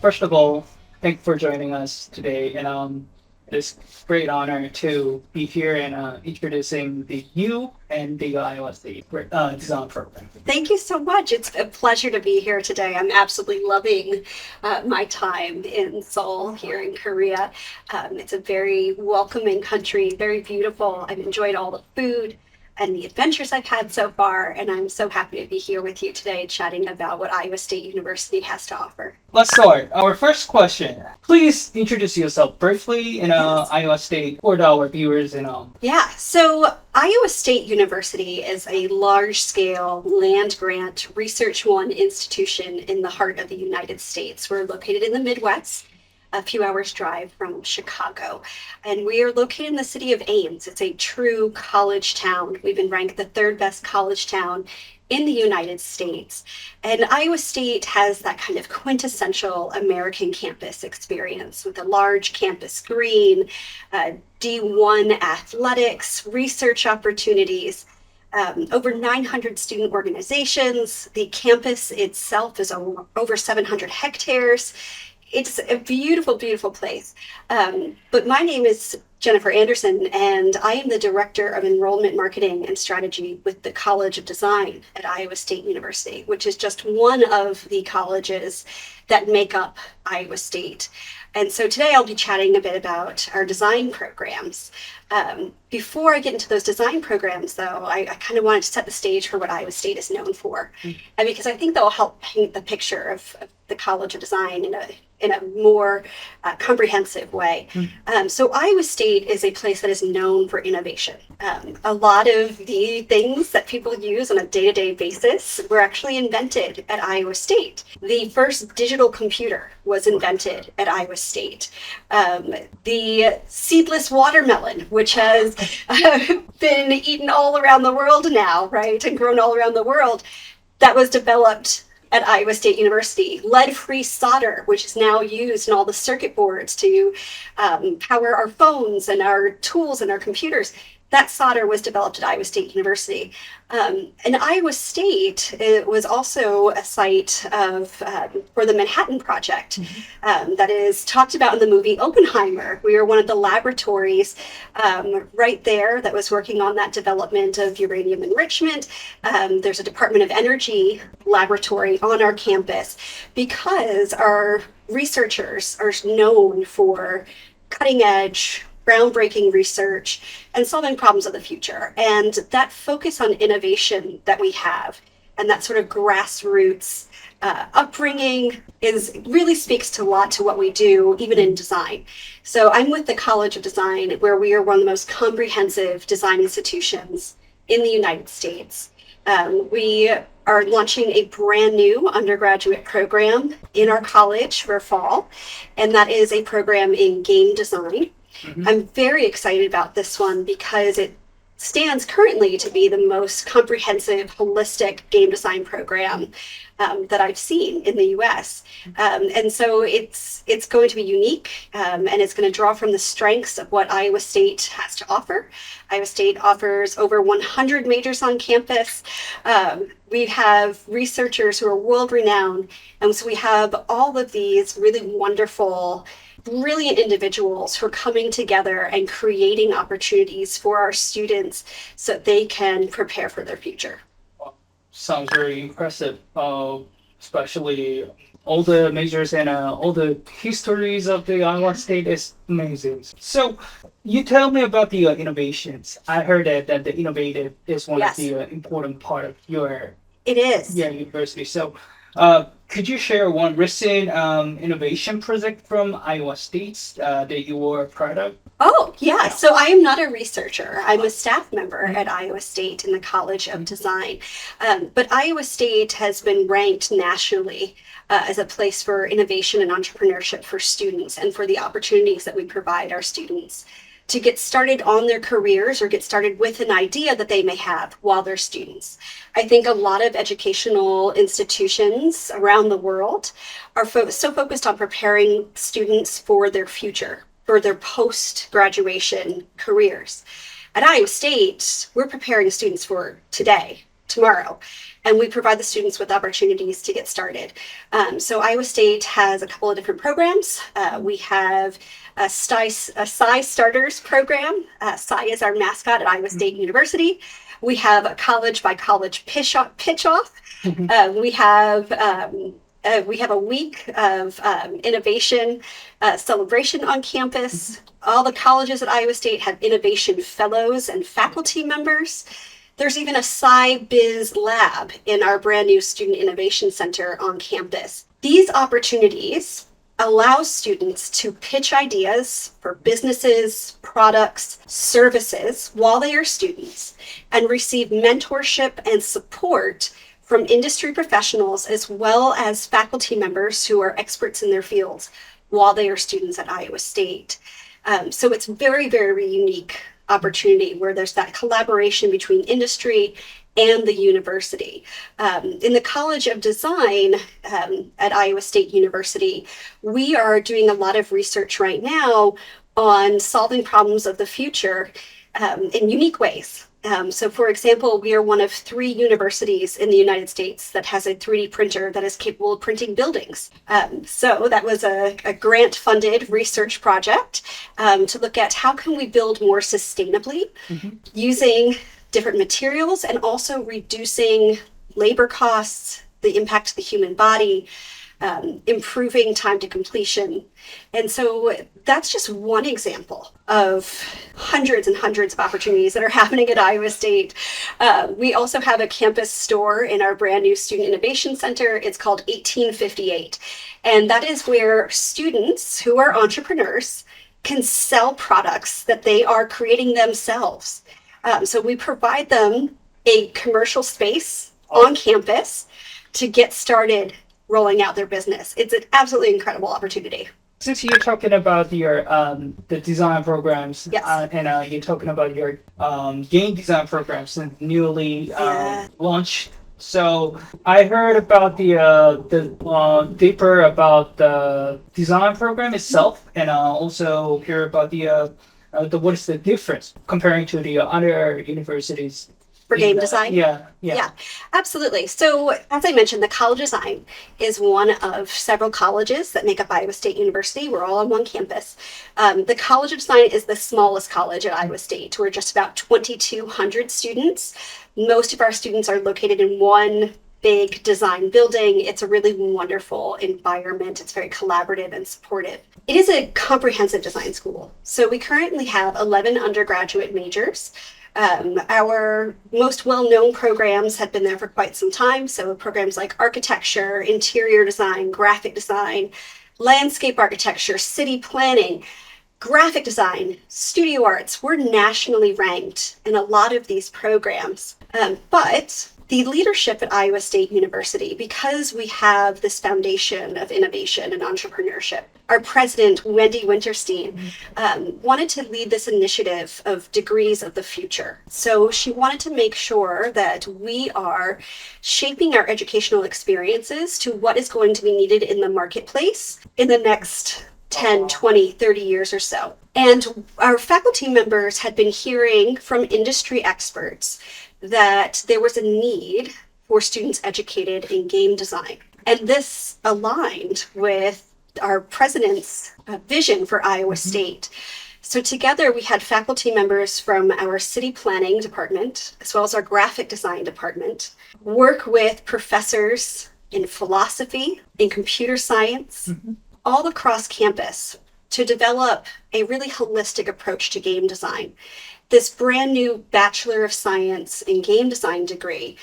first of all, thank you for joining us today. And it's a great honor to be here and introducing the you and the Iowa State design program. Thank you so much. It's a pleasure to be here today. I'm absolutely loving my time in Seoul here in Korea. It's a very welcoming country, very beautiful. I've enjoyed all the food and the adventures I've had so far, and I'm so happy to be here with you today chatting about what Iowa State University has to offer. Let's start. Our first question. Please introduce yourself briefly in Yes. Iowa State for our viewers and Yeah, so Iowa State University is a large-scale land grant Research One institution in the heart of the United States. We're located in the Midwest, a few hours drive from Chicago. And we are located in the city of Ames. It's a true college town. We've been ranked the third best college town in the United States. And Iowa State has that kind of quintessential American campus experience with a large campus green, D1 athletics, research opportunities, over 900 student organizations. The campus itself is over 700 hectares. It's a beautiful, beautiful place. But my name is Jennifer Anderson, and I am the Director of Enrollment Marketing and Strategy with the College of Design at Iowa State University, which is just one of the colleges that make up Iowa State. And so today I'll be chatting a bit about our design programs. Before I get into those design programs, though, I kind of wanted to set the stage for what Iowa State is known for, and because I think that will help paint the picture of the College of Design in a more comprehensive way. So Iowa State is a place that is known for innovation. A lot of the things that people use on a day-to-day basis were actually invented at Iowa State. The first digital computer was invented at Iowa State. The seedless watermelon, which has been eaten all around the world now, right, and grown all around the world, that was developed at Iowa State University. Lead-free solder, which is now used in all the circuit boards to power our phones and our tools and our computers. That solder was developed at Iowa State University. And Iowa State was also a site for the Manhattan Project that is talked about in the movie Oppenheimer. We were one of the laboratories right there that was working on that development of uranium enrichment. There's a Department of Energy laboratory on our campus because our researchers are known for cutting edge, groundbreaking research and solving problems of the future. And that focus on innovation that we have and that sort of grassroots upbringing really speaks a lot to what we do, even in design. So I'm with the College of Design, where we are one of the most comprehensive design institutions in the United States. We are launching a brand new undergraduate program in our college for fall, and that is a program in game design. I'm very excited about this one because it stands currently to be the most comprehensive, holistic game design program that I've seen in the U.S. And so it's going to be unique, and it's going to draw from the strengths of what Iowa State has to offer. Iowa State offers over 100 majors on campus. We have researchers who are world-renowned, and so we have all of these really wonderful, brilliant individuals who are coming together and creating opportunities for our students so that they can prepare for their future. sounds very impressive, especially all the majors and all the histories of the Iowa State is amazing. So you tell me about the innovations. I heard that the innovative is one Yes. of the important part of your It is. university. So could you share one recent innovation project from Iowa State that you were proud of? Oh, yeah. So I am not a researcher. I'm a staff member at Iowa State in the College of Design. But Iowa State has been ranked nationally as a place for innovation and entrepreneurship for students and for the opportunities that we provide our students to get started on their careers or get started with an idea that they may have while they're students. I think a lot of educational institutions around the world are so focused on preparing students for their future, for their post-graduation careers. At Iowa State, we're preparing students for today tomorrow. And we provide the students with opportunities to get started. So Iowa State has a couple of different programs. We have a SCI Starters program. SCI is our mascot at Iowa State University. We have a college by college pitch off. We have a week of innovation celebration on campus. All the colleges at Iowa State have innovation fellows and faculty members. There's even a Sci-Biz lab in our brand new Student Innovation Center on campus. These opportunities allow students to pitch ideas for businesses, products, services while they are students and receive mentorship and support from industry professionals as well as faculty members who are experts in their fields while they are students at Iowa State. So it's very, very unique opportunity where there's that collaboration between industry and the university. In the College of Design at Iowa State University, we are doing a lot of research right now on solving problems of the future in unique ways. So for example, we are one of 3 universities in the United States that has a 3D printer that is capable of printing buildings. So that was a grant-funded research project to look at how can we build more sustainably using different materials and also reducing labor costs, the impact to the human body, improving time to completion. And so that's just one example of hundreds and hundreds of opportunities that are happening at Iowa State. We also have a campus store in our brand new Student Innovation Center. It's called 1858. And that is where students who are entrepreneurs can sell products that they are creating themselves. So we provide them a commercial space on campus to get started rolling out their business. It's an absolutely incredible opportunity. Since you're talking about your the design programs, Yes. And you're talking about your game design programs and newly launched. So I heard about the deeper about the design program itself, and also hear about the what is the difference comparing to the other universities For game design? Yeah. Absolutely. So as I mentioned, the College of Design is one of several colleges that make up Iowa State University. We're all on one campus. The College of Design is the smallest college at Iowa State. We're just about 2,200 students. Most of our students are located in one big design building. It's a really wonderful environment. It's very collaborative and supportive. It is a comprehensive design school. So we currently have 11 undergraduate majors. Our most well-known programs have been there for quite some time. So programs like architecture, interior design, graphic design, landscape architecture, city planning, graphic design, studio arts. We're nationally ranked in a lot of these programs. But the leadership at Iowa State University, because we have this foundation of innovation and entrepreneurship, our president, Wendy Winterstein, wanted to lead this initiative of degrees of the future. So she wanted to make sure that we are shaping our educational experiences to what is going to be needed in the marketplace in the next 10, 20, 30 years or so. And our faculty members had been hearing from industry experts that there was a need for students educated in game design. And this aligned with our president's vision for Iowa State. So together we had faculty members from our city planning department, as well as our graphic design department, work with professors in philosophy, in computer science, all across campus to develop a really holistic approach to game design. This brand new Bachelor of Science in Game Design degree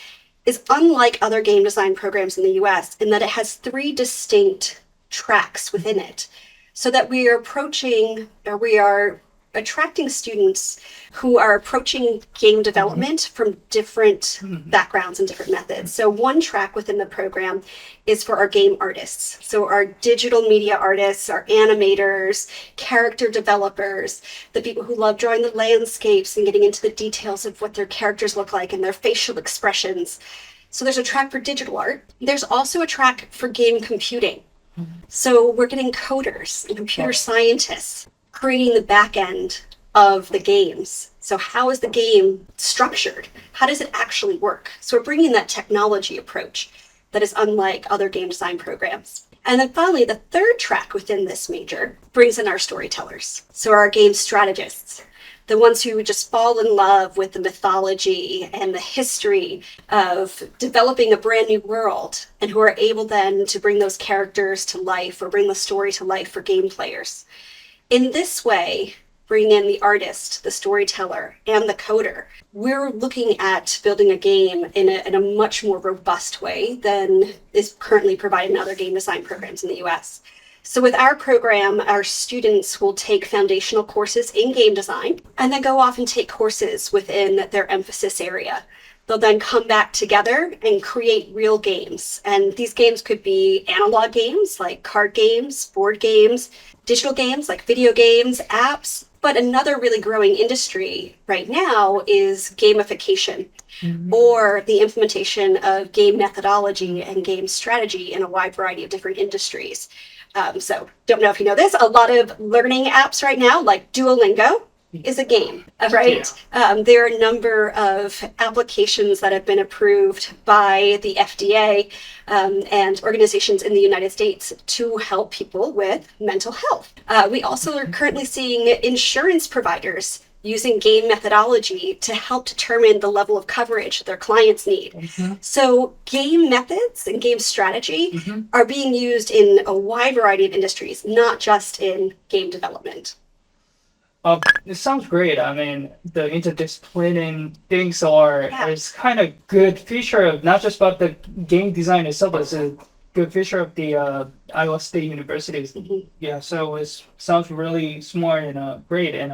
is unlike other game design programs in the US in that it has 3 distinct tracks within it, so that we are attracting students who are approaching game development from different backgrounds and different methods. So one track within the program is for our game artists. So our digital media artists, our animators, character developers, the people who love drawing the landscapes and getting into the details of what their characters look like and their facial expressions. So there's a track for digital art. There's also a track for game computing. So we're getting coders and computer scientists creating the back end of the games. So how is the game structured? How does it actually work? So we're bringing that technology approach that is unlike other game design programs. And then finally, the third track within this major brings in our storytellers. So our game strategists, the ones who just fall in love with the mythology and the history of developing a brand new world, and who are able then to bring those characters to life or bring the story to life for game players. In this way, bring in the artist, the storyteller, and the coder. We're looking at building a game in a much more robust way than is currently provided in other game design programs in the US. So with our program, our students will take foundational courses in game design and then go off and take courses within their emphasis area. They'll then come back together and create real games. And these games could be analog games like card games, board games, digital games like video games, apps. But another really growing industry right now is gamification, or the implementation of game methodology and game strategy in a wide variety of different industries. So don't know if you know this, a lot of learning apps right now, like Duolingo, is a game, right? Yeah. There are a number of applications that have been approved by the FDA and organizations in the United States to help people with mental health. We also are currently seeing insurance providers using game methodology to help determine the level of coverage their clients need. So game methods and game strategy are being used in a wide variety of industries, not just in game development. It sounds great. I mean, the interdisciplinary things are Yeah. is kind of good feature of not just about the game design itself, but it's a good feature of the Iowa State Universities. Yeah, so it sounds really smart and great, and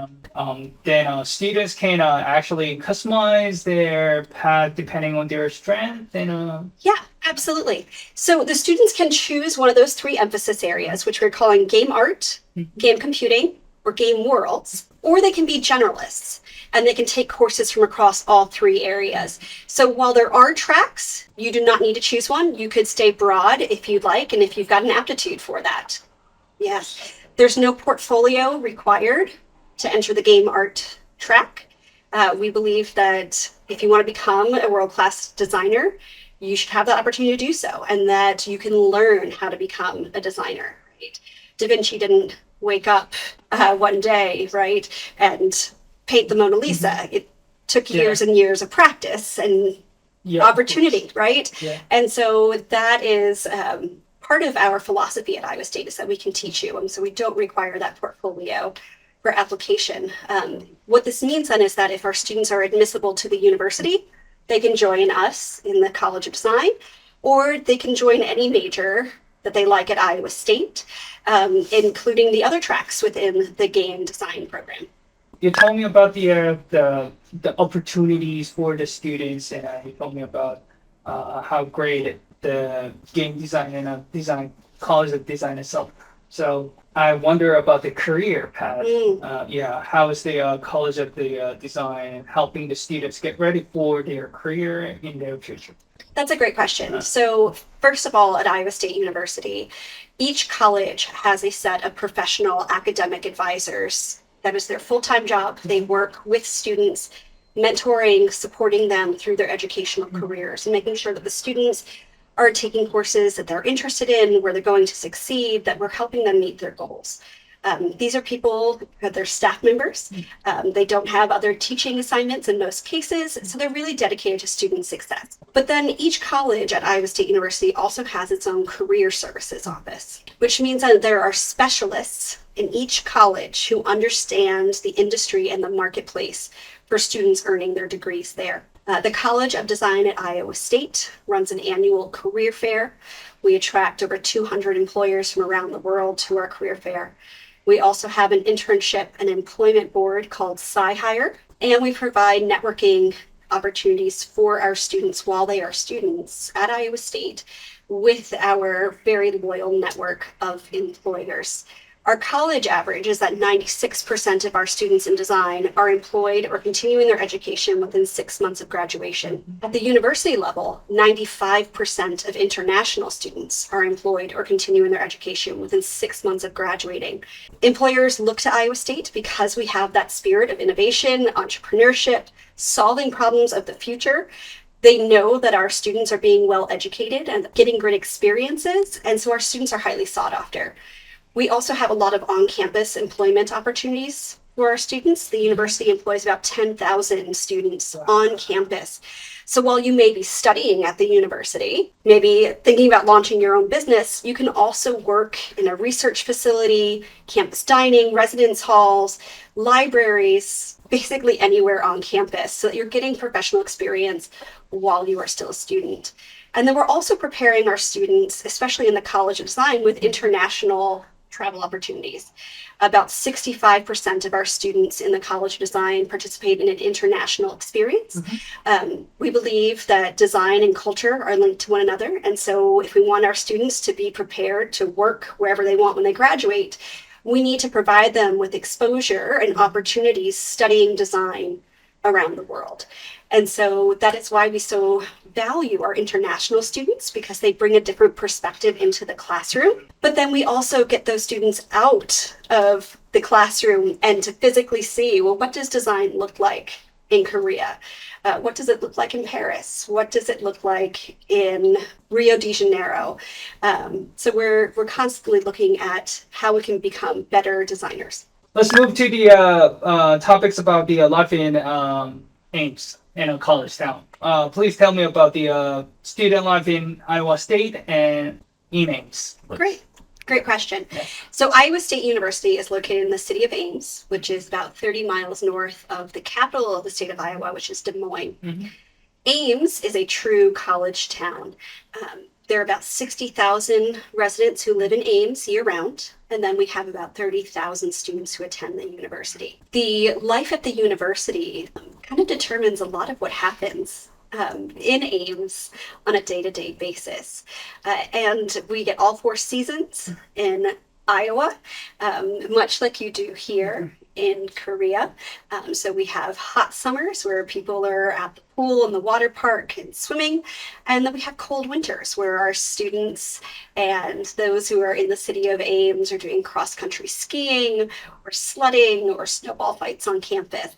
then students can actually customize their path depending on their strength and Yeah, absolutely. So the students can choose one of those three emphasis areas, which we're calling game art, game computing, or game worlds, or they can be generalists and they can take courses from across all three areas. So while there are tracks, you do not need to choose one. You could stay broad if you'd like, and if you've got an aptitude for that. Yes, there's no portfolio required to enter the game art track. We believe that if you want to become a world-class designer, you should have that opportunity to do so, and that you can learn how to become a designer. Right? Da Vinci didn't wake up one day, right, and paint the Mona Lisa. It took years and years of practice and opportunity, right? Yeah. And so that is part of our philosophy at Iowa State, is that we can teach you. And so we don't require that portfolio for application. What this means then is that if our students are admissible to the university, they can join us in the College of Design, or they can join any major that they like at Iowa State, including the other tracks within the game design program. You told me about the opportunities for the students, and you told me about how great the game design and design college of design itself. So I wonder about the career path. How is the college of the design helping the students get ready for their career in their future? That's a great question. So first of all, at Iowa State University, each college has a set of professional academic advisors. That is their full-time job. They work with students, mentoring, supporting them through their educational careers, and making sure that the students are taking courses that they're interested in, where they're going to succeed, that we're helping them meet their goals. These are people, they're staff members. They don't have other teaching assignments in most cases, so they're really dedicated to student success. But then each college at Iowa State University also has its own career services office, which means that there are specialists in each college who understand the industry and the marketplace for students earning their degrees there. The College of Design at Iowa State runs an annual career fair. We attract over 200 employers from around the world to our career fair. We also have an internship and employment board called SciHire, and we provide networking opportunities for our students while they are students at Iowa State with our very loyal network of employers. Our college average is that 96% of our students in design are employed or continuing their education within 6 months of graduation. At the university level, 95% of international students are employed or continuing their education within 6 months of graduating. Employers look to Iowa State because we have that spirit of innovation, entrepreneurship, solving problems of the future. They know that our students are being well educated and getting great experiences, and so our students are highly sought after. We also have a lot of on-campus employment opportunities for our students. The university employs about 10,000 students on campus. So while you may be studying at the university, maybe thinking about launching your own business, you can also work in a research facility, campus dining, residence halls, libraries, basically anywhere on campus, so that you're getting professional experience while you are still a student. And then we're also preparing our students, especially in the College of Design, with international travel opportunities. About 65% of our students in the College of Design participate in an international experience. We believe that design and culture are linked to one another. And so if we want our students to be prepared to work wherever they want when they graduate, we need to provide them with exposure and opportunities studying design around the world. And so that is why we so value our international students, because they bring a different perspective into the classroom. But then we also get those students out of the classroom and to physically see, well, what does design look like in Korea? What does it look like in Paris? What does it look like in Rio de Janeiro? So we're constantly looking at how we can become better designers. Let's move to the topics about the life in Ames in a college town. Please tell me about the student life in Iowa State and in Ames. Great question. So Iowa State University is located in the city of Ames, which is about 30 miles north of the capital of the state of Iowa, which is Des Moines. Ames is a true college town. There are about 60,000 residents who live in Ames year-round, and then we have about 30,000 students who attend the university. The life at the university kind of determines a lot of what happens in Ames on a day-to-day basis. And we get all 4 seasons in Iowa, much like you do here in Korea. So we have hot summers where people are at the pool and the water park and swimming. And then we have cold winters where our students and those who are in the city of Ames are doing cross-country skiing or sledding or snowball fights on campus.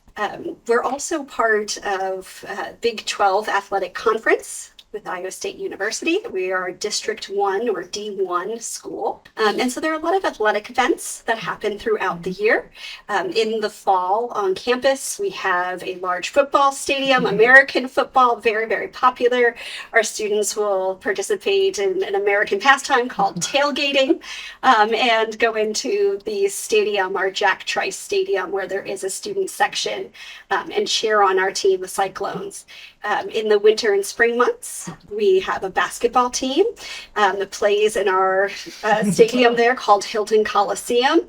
We're also part of Big 12 Athletic Conference with Iowa State University. We are a District 1 or D1 school. And so there are a lot of athletic events that happen throughout the year. In the fall on campus, we have a large football stadium, American football, very, very popular. Our students will participate in an American pastime called tailgating and go into the stadium, our Jack Trice Stadium, where there is a student section and cheer on our team, the Cyclones. In the winter and spring months, we have a basketball team that plays in our stadium there called Hilton Coliseum.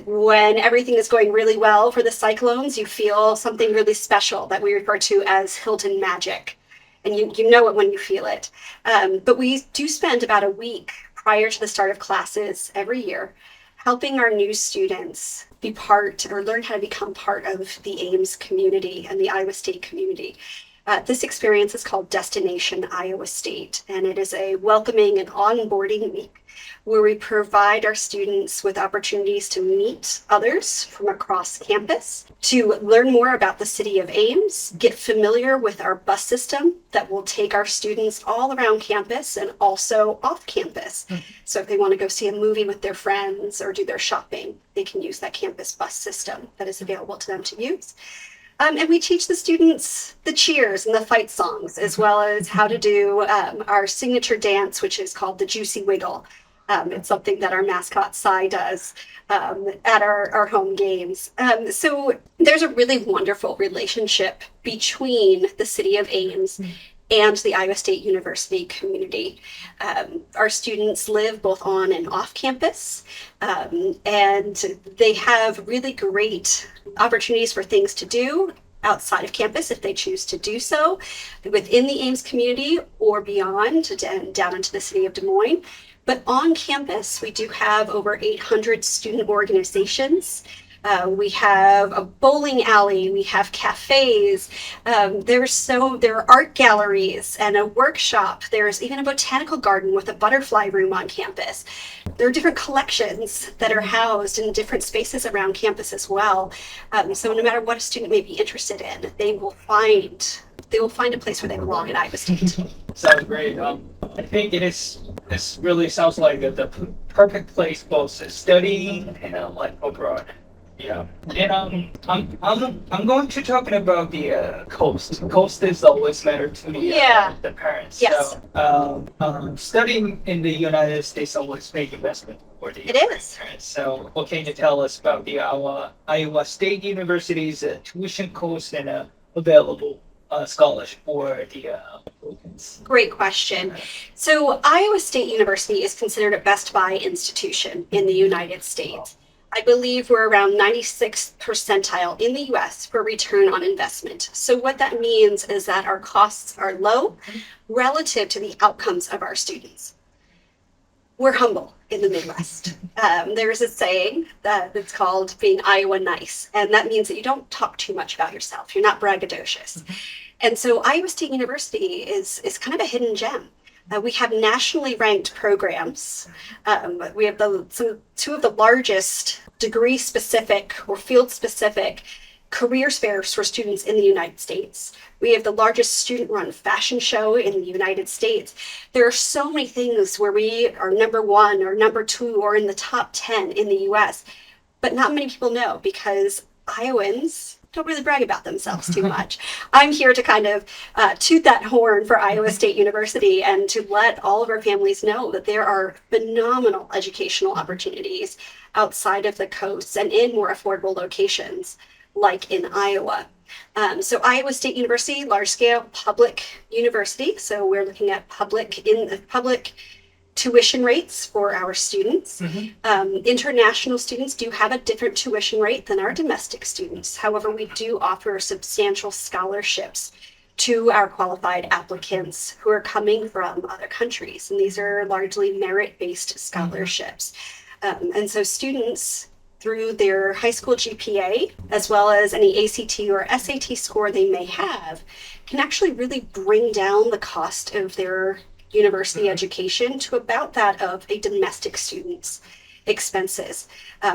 When everything is going really well for the Cyclones, you feel something really special that we refer to as Hilton Magic. And you know it when you feel it. But we do spend about a week prior to the start of classes every year helping our new students be part or learn how to become part of the Ames community and the Iowa State community. This experience is called Destination Iowa State, and it is a welcoming and onboarding week where we provide our students with opportunities to meet others from across campus, to learn more about the city of Ames, get familiar with our bus system that will take our students all around campus and also off campus. So if they want to go see a movie with their friends or do their shopping, they can use that campus bus system that is available to them to use. And we teach the students the cheers and the fight songs, as well as how to do our signature dance, which is called the Juicy Wiggle. It's something that our mascot Cy does at our home games. So there's a really wonderful relationship between the city of Ames and the Iowa State University community. Our students live both on and off campus, and they have really great opportunities for things to do outside of campus if they choose to do so, within the Ames community or beyond, down into the city of Des Moines. But on campus, we do have over 800 student organizations. We have a bowling alley, we have cafes, there are art galleries and a workshop. There's even a botanical garden with a butterfly room on campus. There are different collections that are housed in different spaces around campus as well. So no matter what a student may be interested in, they will find a place where they belong at Iowa State. Sounds great. I think this really sounds like the perfect place both studying and like abroad. Yeah, and I'm going to talking about the cost. Cost is always matter to me. The parents. Yes. So, studying in the United States always make investment for the It is. parents. So, what can you tell us about the Iowa State University's tuition cost and available scholarship for the students? Great question. So Iowa State University is considered a Best Buy institution in the United States. I believe we're around 96th percentile in the US for return on investment. So what that means is that our costs are low relative to the outcomes of our students. We're humble in the Midwest. There's a saying that's called being Iowa nice, and that means that you don't talk too much about yourself. You're not braggadocious. And so Iowa State University is kind of a hidden gem. We have nationally ranked programs. We have two of the largest degree-specific or field-specific career fairs for students in the United States. We have the largest student-run fashion show in the United States. There are so many things where we are number one or number two or in the top 10 in the US, but not many people know because Iowans don't really brag about themselves too much. I'm here to kind of toot that horn for Iowa State University and to let all of our families know that there are phenomenal educational opportunities outside of the coasts and in more affordable locations like in Iowa. So Iowa State University, large scale public university. So we're looking at public tuition rates for our students. International students do have a different tuition rate than our domestic students. However, we do offer substantial scholarships to our qualified applicants who are coming from other countries. And these are largely merit-based scholarships. And so students, through their high school GPA, as well as any ACT or SAT score they may have, can actually really bring down the cost of their university education to about that of a domestic student's expenses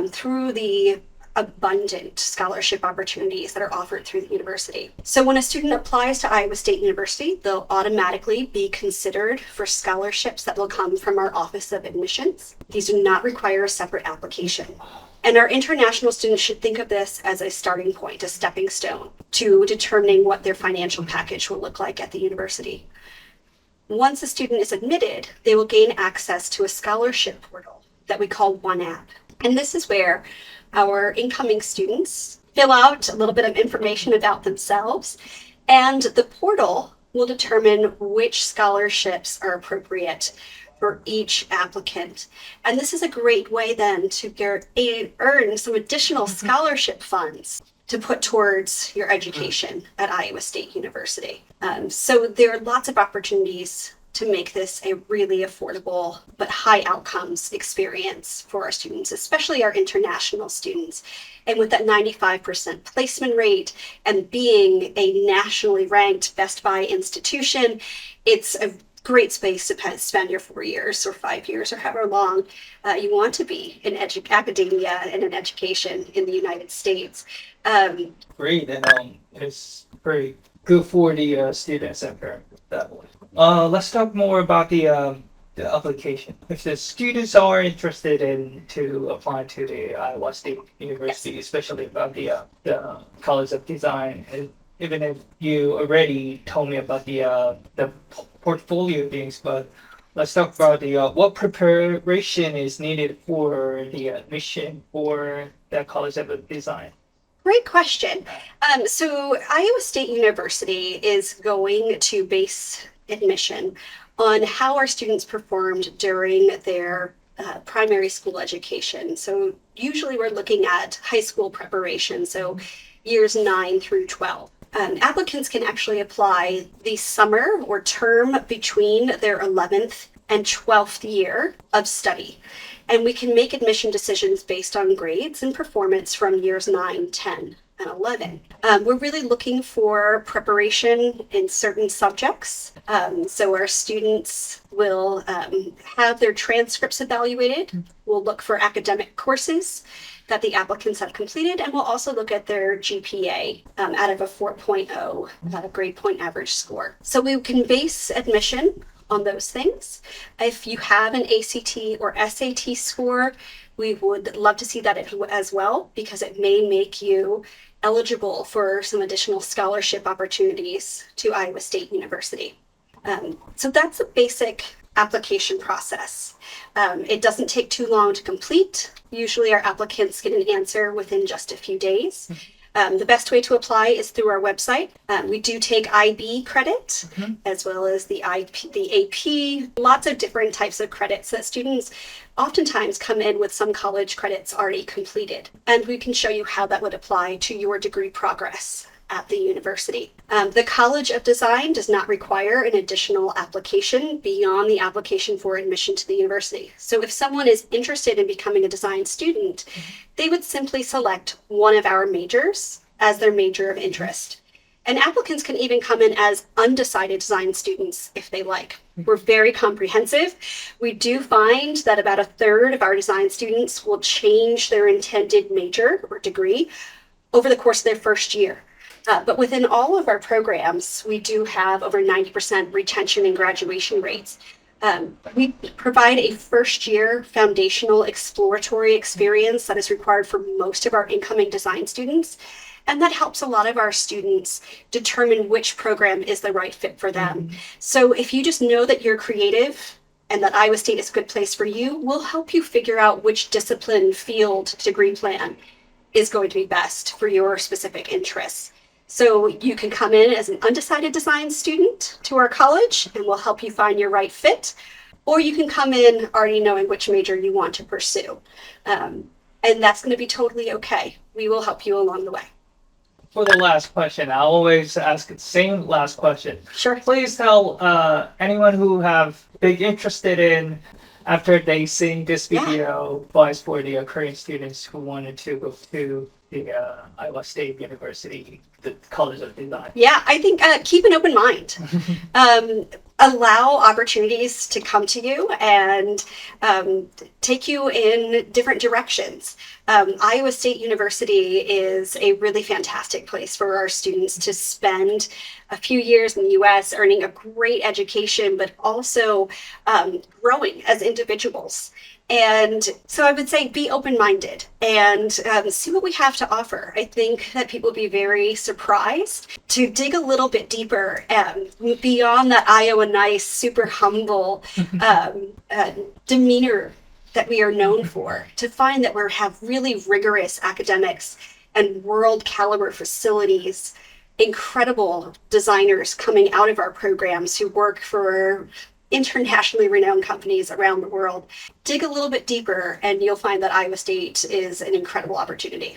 through the abundant scholarship opportunities that are offered through the university. So when a student applies to Iowa State University, they'll automatically be considered for scholarships that will come from our Office of Admissions. These do not require a separate application. And our international students should think of this as a starting point, a stepping stone to determining what their financial package will look like at the university. Once a student is admitted, they will gain access to a scholarship portal that we call One App. And this is where our incoming students fill out a little bit of information about themselves, and the portal will determine which scholarships are appropriate for each applicant. And this is a great way then to earn some additional scholarship funds to put towards your education at Iowa State University. So there are lots of opportunities to make this a really affordable but high outcomes experience for our students, especially our international students. And with that 95% placement rate and being a nationally ranked Best Buy institution, it's a great space to spend your 4 years or 5 years or however long you want to be in academia and in education in the United States. Great, and it's very good for the students and parents that way. Let's talk more about the application. If the students are interested in to apply to the Iowa State University, especially about the College of Design, and even if you already told me about the portfolio things, but let's talk about the what preparation is needed for the admission for the College of Design. Great question. So Iowa State University is going to base admission on how our students performed during their primary school education. So usually we're looking at high school preparation, so years 9 through 12. Applicants can actually apply the summer or term between their 11th and 12th year of study. And we can make admission decisions based on grades and performance from years 9, 10, and 11. We're really looking for preparation in certain subjects. So our students will have their transcripts evaluated. We'll look for academic courses that the applicants have completed, and we'll also look at their GPA out of a 4.0 grade point average score. So we can base admission on those things. If you have an ACT or SAT score, we would love to see that as well, because it may make you eligible for some additional scholarship opportunities to Iowa State University. So that's the basic application process. It doesn't take too long to complete. Usually our applicants get an answer within just a few days. The best way to apply is through our website. We do take IB credit as well as the AP, lots of different types of credits that students oftentimes come in with some college credits already completed. And we can show you how that would apply to your degree progress at the university. The College of Design does not require an additional application beyond the application for admission to the university. So if someone is interested in becoming a design student, they would simply select one of our majors as their major of interest. And applicants can even come in as undecided design students if they like. We're very comprehensive. We do find that about a third of our design students will change their intended major or degree over the course of their first year. But within all of our programs, we do have over 90% retention and graduation rates. We provide a first-year foundational exploratory experience that is required for most of our incoming design students. And that helps a lot of our students determine which program is the right fit for them. So if you just know that you're creative and that Iowa State is a good place for you, we'll help you figure out which discipline, field, degree plan is going to be best for your specific interests. So you can come in as an undecided design student to our college and we'll help you find your right fit. Or you can come in already knowing which major you want to pursue. And that's going to be totally okay. We will help you along the way. For the last question, I always ask the same last question. Sure. Please tell anyone who have big interested in, after they see this video, advice for the Korean students who wanted to go to the Iowa State University, the College of Design. Yeah, I think keep an open mind. Allow opportunities to come to you and take you in different directions. Iowa State University is a really fantastic place for our students to spend a few years in the U.S. earning a great education, but also growing as individuals. And so I would say be open-minded and see what we have to offer. I think that people will be very surprised to dig a little bit deeper beyond that Iowa nice, super humble demeanor that we are known for, to find that we have really rigorous academics and world caliber facilities, incredible designers coming out of our programs who work for internationally renowned companies around the world. Dig a little bit deeper and you'll find that Iowa State is an incredible opportunity.